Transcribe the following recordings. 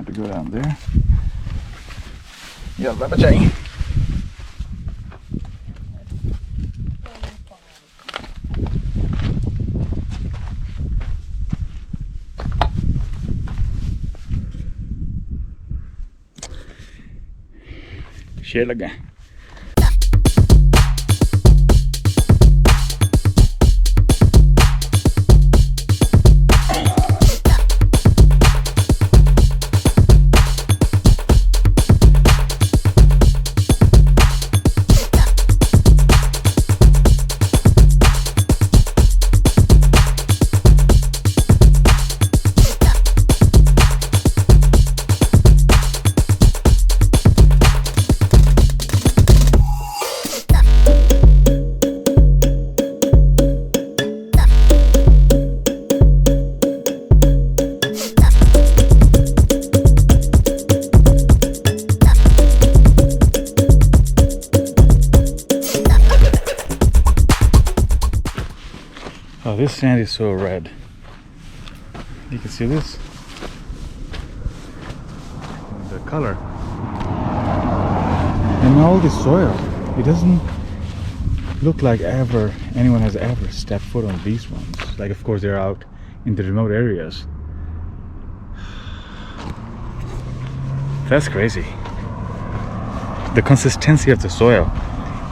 trying to go down there. Jalla tjej! Tjelaga. Oh, this sand is so red. You can see this? The color. And all this soil, it doesn't look like anyone has ever stepped foot on these ones. Like, of course, they're out in the remote areas. That's crazy. The consistency of the soil.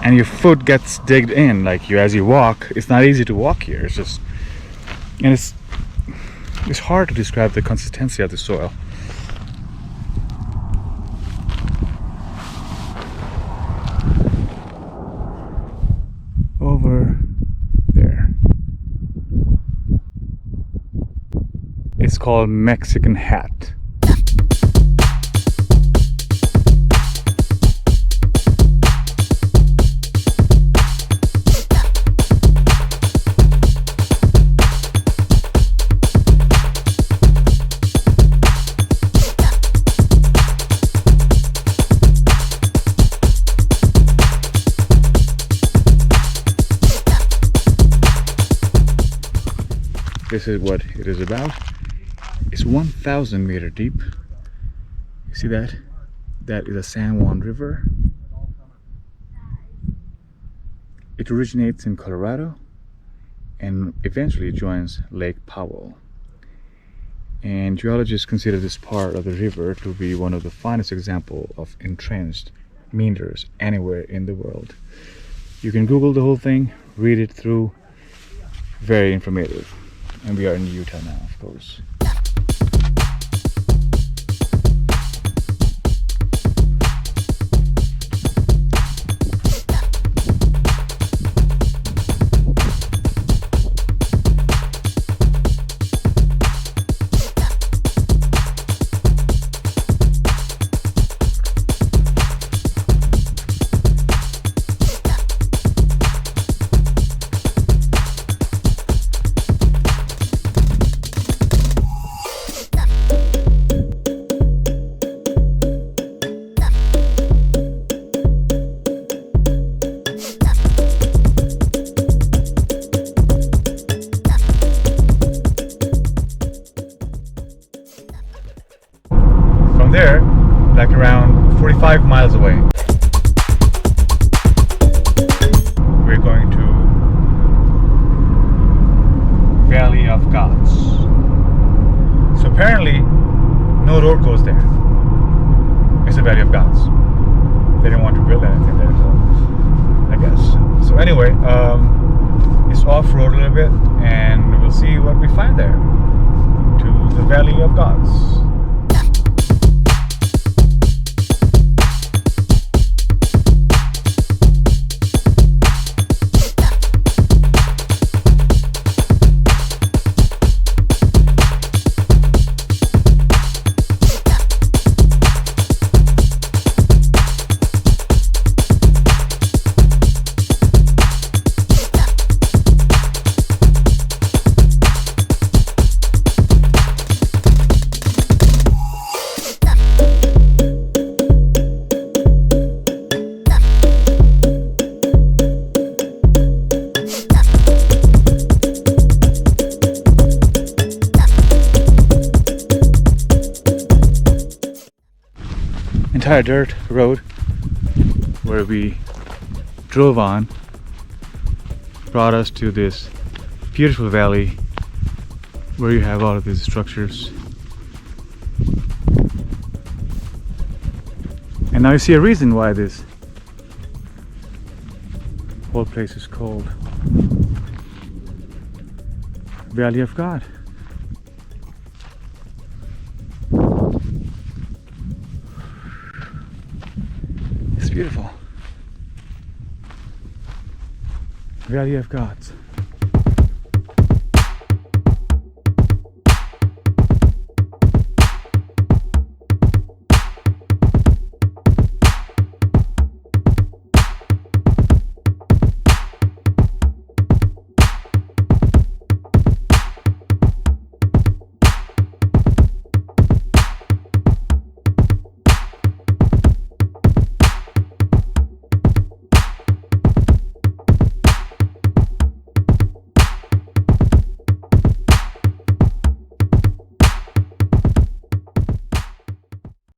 And your foot gets digged in, like as you walk. It's not easy to walk here. It's just, and it's hard to describe the consistency of the soil. Over there, it's called Mexican Hat. This is what it is about. It's 1,000 meter deep. You see that? That is a San Juan River. It originates in Colorado and eventually joins Lake Powell. And geologists consider this part of the river to be one of the finest examples of entrenched meanders anywhere in the world. You can Google the whole thing, read it through. Very informative. And we are in Utah now, of course. There, like around 45 miles away, we're going to Valley of Gods. So apparently no road goes there. It's the Valley of Gods. They didn't want to build anything there, so I guess. So anyway, it's off-road a little bit and we'll see what we find there. To the Valley of Gods. entire dirt road where we drove on brought us to this beautiful valley where you have all of these structures. And now you see a reason why this whole place is called Valley of God. It's beautiful. Valley of Gods.